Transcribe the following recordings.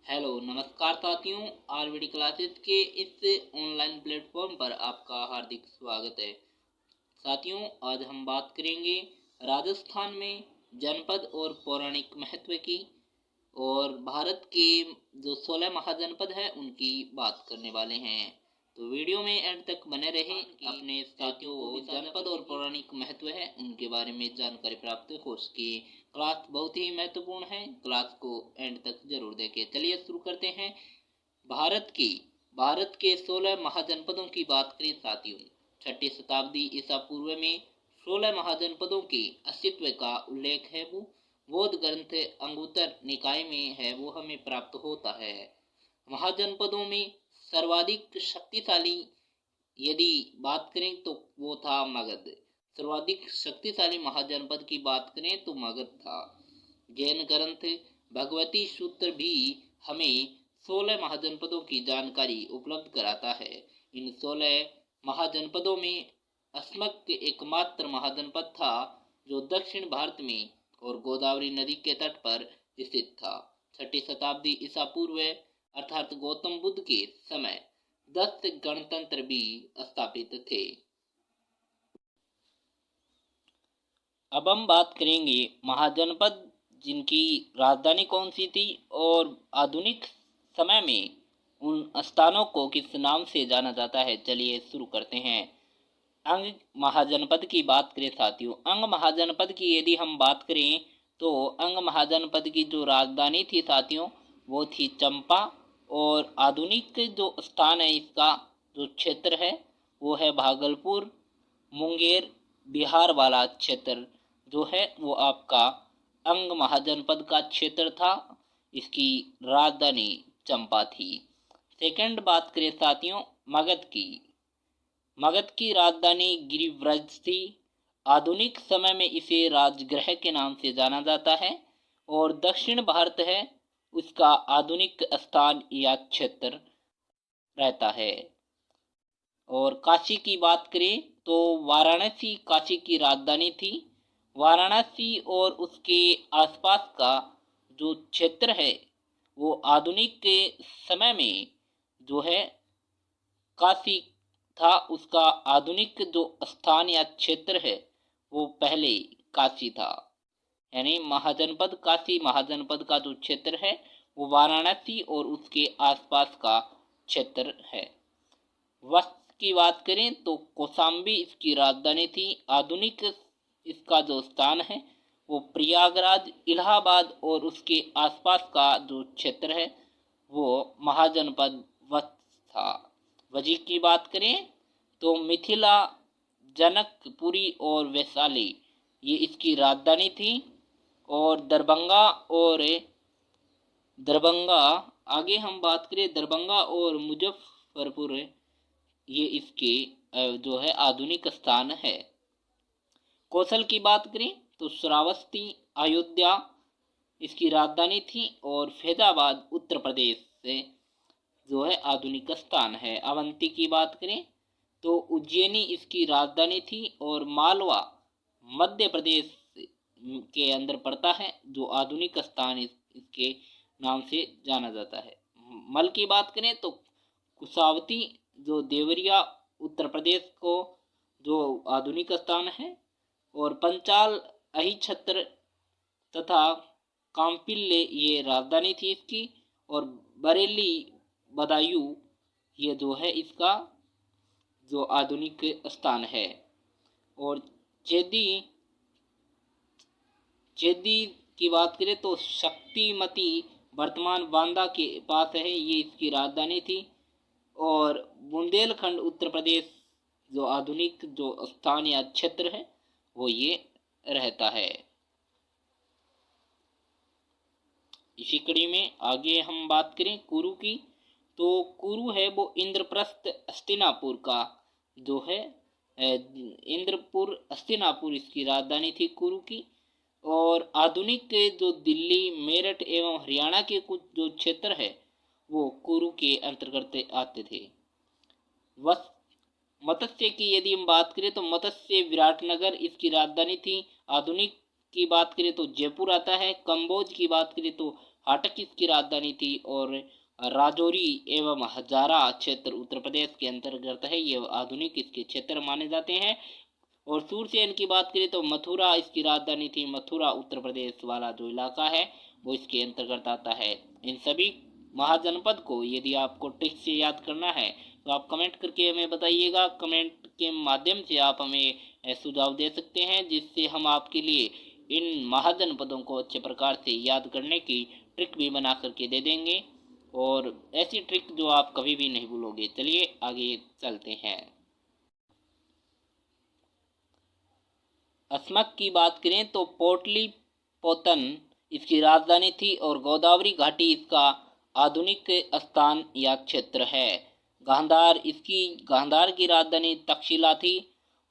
Hello नमस्कार साथियों। आरवीडी classes के इस ऑनलाइन प्लेटफॉर्म पर आपका हार्दिक स्वागत है। साथियों, आज हम बात करेंगे राजस्थान में जनपद और पौराणिक महत्व की, और भारत के जो 16 महाजनपद हैं उनकी बात करने वाले हैं। तो वीडियो में एंड तक बने रहे, अपने साथियों को जनपद और पौराणिक महत्व है उनके बारे में जानकारी प्राप्त हो सके। क्लास बहुत ही महत्वपूर्ण है, क्लास को एंड तक जरूर देखें। चलिए शुरू करते हैं। भारत की भारत के 16 महाजनपदों की बात करें साथियों, छठी शताब्दी ईसा पूर्व में 16 महाजनपदों के अस्तित्व का उल्लेख है वो बौद्ध ग्रंथ अंगुत्तर निकाय में है, वो हमें प्राप्त होता है। महाजनपदों में सर्वाधिक शक्तिशाली यदि बात करें तो वो था मगध। सर्वाधिक शक्तिशाली महाजनपद की बात करें तो मगध था। जैन ग्रंथ भगवती सूत्र भी हमें 16 महाजनपदों की जानकारी उपलब्ध कराता है। इन 16 महाजनपदों में अस्मक एकमात्र महाजनपद था जो दक्षिण भारत में और गोदावरी नदी के तट पर स्थित था। छठी शताब्दी ईसा पूर्व अर्थात गौतम बुद्ध के समय 10 गणतंत्र भी स्थापित थे। अब हम बात करेंगे महाजनपद जिनकी राजधानी कौन सी थी और आधुनिक समय में उन स्थानों को किस नाम से जाना जाता है। चलिए शुरू करते हैं। अंग महाजनपद की बात करें साथियों, अंग महाजनपद की यदि हम बात करें तो अंग महाजनपद की जो राजधानी थी साथियों वो थी चंपा, और आधुनिक जो स्थान है इसका जो क्षेत्र है वो है भागलपुर, मुंगेर, बिहार वाला क्षेत्र जो है वो आपका अंग महाजनपद का क्षेत्र था। इसकी राजधानी चंपा थी। सेकंड बात करें साथियों मगध की, मगध की राजधानी गिरिव्रज थी। आधुनिक समय में इसे राजगृह के नाम से जाना जाता है, और दक्षिण भारत है उसका आधुनिक स्थान या क्षेत्र रहता है। और काशी की बात करें तो वाराणसी काशी की राजधानी थी। वाराणसी और उसके आसपास का जो क्षेत्र है वो आधुनिक के समय में जो है काशी था, उसका आधुनिक जो स्थान या क्षेत्र है वो पहले काशी था। यानी महाजनपद काशी महाजनपद का जो क्षेत्र है वो वाराणसी और उसके आसपास का क्षेत्र है। वस्त की बात करें तो कौशाम्बी इसकी राजधानी थी। आधुनिक इसका जो स्थान है वो प्रयागराज, इलाहाबाद और उसके आसपास का जो क्षेत्र है वो महाजनपद वस्त था। वजी की बात करें तो मिथिला, जनकपुरी और वैशाली ये इसकी राजधानी थी। और दरभंगा आगे हम बात करें दरभंगा और मुजफ्फरपुर ये इसके जो है आधुनिक स्थान है। कौशल की बात करें तो श्रावस्ती, अयोध्या इसकी राजधानी थी, और फैजाबाद उत्तर प्रदेश से जो है आधुनिक स्थान है। अवंती की बात करें तो उज्जैनी इसकी राजधानी थी, और मालवा मध्य प्रदेश के अंदर पड़ता है जो आधुनिक स्थान इसके नाम से जाना जाता है। मल की बात करें तो कुशावती जो देवरिया उत्तर प्रदेश को जो आधुनिक स्थान है, और पंचाल, अहिछत्र तथा काम्पिल्ले ये राजधानी थी इसकी, और बरेली, बदायूं ये जो है इसका जो आधुनिक स्थान है। और चेदी चेदी की बात करें तो शक्तिमती वर्तमान बांदा के पास है, ये इसकी राजधानी थी। और बुंदेलखंड उत्तर प्रदेश जो आधुनिक जो स्थान या क्षेत्र है वो ये रहता है। इसी कड़ी में आगे हम बात करें कुरु की, तो कुरु है वो इंद्रप्रस्थ हस्तिनापुर का जो है इंद्रपुर हस्तिनापुर इसकी राजधानी थी कुरु की। और आधुनिक के जो दिल्ली, मेरठ एवं हरियाणा के कुछ जो क्षेत्र है वो कुरु के अंतर्गत आते थे। मत्स्य की यदि हम बात करें तो मत्स्य विराटनगर इसकी राजधानी थी। आधुनिक की बात करें तो जयपुर आता है। कंबोज की बात करें तो हाटक इसकी राजधानी थी। और राजौरी एवं हजारा क्षेत्र उत्तर प्रदेश के अंतर्गत है। ये आधुनिक इसके क्षेत्र माने जाते हैं। और सूरसेन की बात करें तो मथुरा इसकी राजधानी थी। मथुरा उत्तर प्रदेश वाला जो इलाका है वो इसके अंतर्गत आता है। इन सभी महाजनपद को यदि आपको ट्रिक से याद करना है तो आप कमेंट करके हमें बताइएगा। कमेंट के माध्यम से आप हमें सुझाव दे सकते हैं, जिससे हम आपके लिए इन महाजनपदों को अच्छे प्रकार से याद करने की ट्रिक भी बना करके दे देंगे, और ऐसी ट्रिक जो आप कभी भी नहीं भूलोगे। चलिए आगे चलते हैं। अस्मक की बात करें तो पोटलीपोतन इसकी राजधानी थी। और गोदावरी घाटी इसका आधुनिक स्थान या क्षेत्र है। गांधार की राजधानी तक्षशिला थी।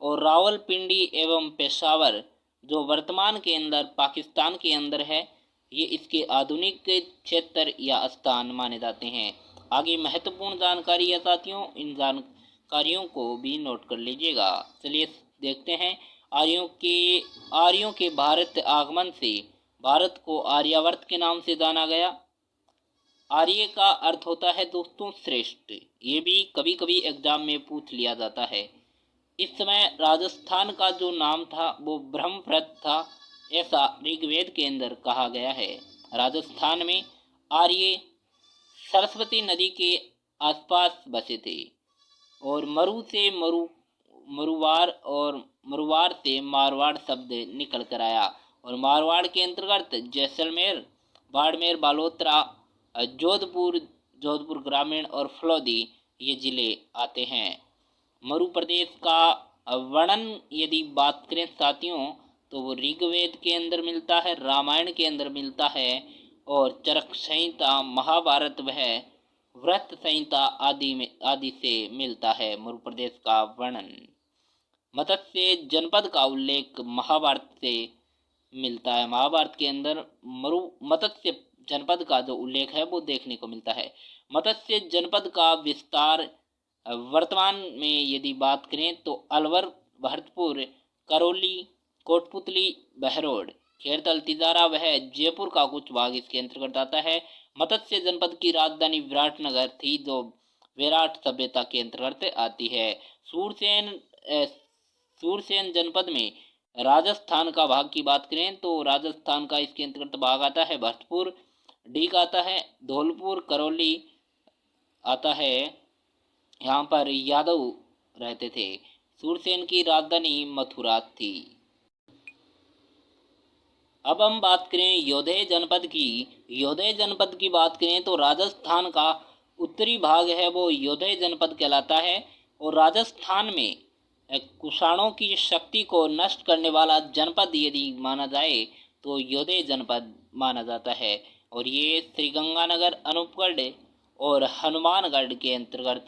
और रावलपिंडी एवं पेशावर जो वर्तमान के अंदर पाकिस्तान के अंदर है, ये इसके आधुनिक क्षेत्र या स्थान माने जाते हैं। आगे महत्वपूर्ण जानकारी है साथियों, इन जानकारियों को भी नोट कर लीजिएगा। चलिए देखते हैं। आर्यों के भारत आगमन से भारत को आर्यावर्त के नाम से जाना गया। आर्य का अर्थ होता है दोस्तों श्रेष्ठ। ये भी कभी कभी एग्जाम में पूछ लिया जाता है। इस समय राजस्थान का जो नाम था वो ब्रह्मव्रत था, ऐसा ऋग्वेद के अंदर कहा गया है। राजस्थान में आर्य सरस्वती नदी के आसपास बसे थे। और मरु से मरुवार और मरुवार से मारवाड़ शब्द निकल कर आया। और मारवाड़ के अंतर्गत जैसलमेर, बाड़मेर, बालोतरा, जोधपुर ग्रामीण और फलौदी ये जिले आते हैं। मरु प्रदेश का वर्णन यदि बात करें साथियों तो वो ऋग्वेद के अंदर मिलता है, रामायण के अंदर मिलता है, और चरक संहिता, महाभारत वह व्रत संहिता आदि से मिलता है मरु प्रदेश का वर्णन। मत्स्य जनपद का उल्लेख महाभारत से मिलता है। महाभारत के अंदर मत्स्य जनपद का जो उल्लेख है वो देखने को मिलता है। मत्स्य जनपद का विस्तार वर्तमान में यदि बात करें तो अलवर, भरतपुर, करौली, कोटपुतली, बहरोड, खेरतल, तिजारा वह जयपुर का कुछ भाग इसके अंतर्गत आता है। मत्स्य जनपद की राजधानी विराटनगर थी, जो विराट सभ्यता के अंतर्गत आती है। सूरसेन जनपद में राजस्थान का भाग की बात करें तो राजस्थान का इसके अंतर्गत भाग आता है भरतपुर, डीग आता है, धौलपुर, करौली आता है। यहाँ पर यादव रहते थे। सूरसेन की राजधानी मथुरा थी। अब हम बात करें योधेय जनपद की। योधेय जनपद की बात करें तो राजस्थान का उत्तरी भाग है वो योधेय जनपद कहलाता है। और राजस्थान में कुषाणों की शक्ति को नष्ट करने वाला जनपद यदि माना जाए तो योधेय जनपद माना जाता है। और ये श्रीगंगानगर, अनूपगढ़ और हनुमानगढ़ के अंतर्गत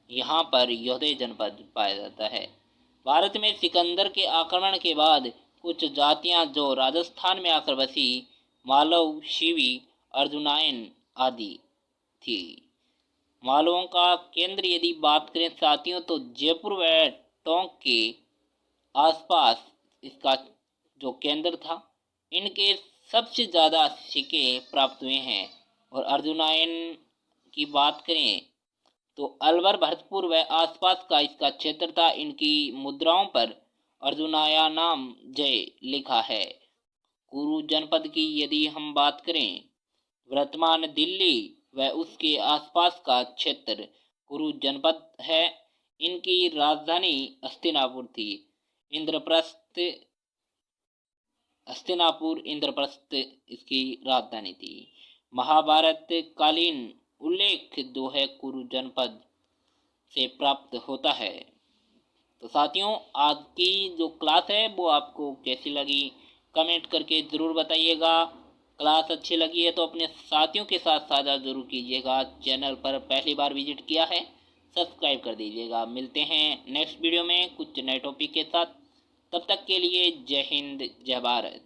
यहाँ पर योधेय जनपद पाया जाता है। भारत में सिकंदर के आक्रमण के बाद कुछ जातियाँ जो राजस्थान में आकर बसी, मालव, शिवी, अर्जुनायन आदि थी। मालवों का केंद्र यदि बात करें साथियों तो जयपुर व टोंक के आसपास इसका जो केंद्र था। इनके सबसे ज़्यादा सिक्के प्राप्त हुए हैं। और अर्जुनायन की बात करें तो अलवर, भरतपुर व आसपास का इसका क्षेत्र था। इनकी मुद्राओं पर अर्जुनाया नाम जय लिखा है। कुरु जनपद की यदि हम बात करें, वर्तमान दिल्ली व उसके आसपास का क्षेत्र कुरु जनपद है। इनकी राजधानी हस्तिनापुर थी। इंद्रप्रस्थ इसकी राजधानी थी। महाभारत कालीन उल्लेख जो है कुरु जनपद से प्राप्त होता है। तो साथियों आज की जो क्लास है वो आपको कैसी लगी कमेंट करके ज़रूर बताइएगा। क्लास अच्छी लगी है तो अपने साथियों के साथ साझा जरूर कीजिएगा। चैनल पर पहली बार विजिट किया है सब्सक्राइब कर दीजिएगा। मिलते हैं नेक्स्ट वीडियो में कुछ नए टॉपिक के साथ। तब तक के लिए जय हिंद, जय भारत।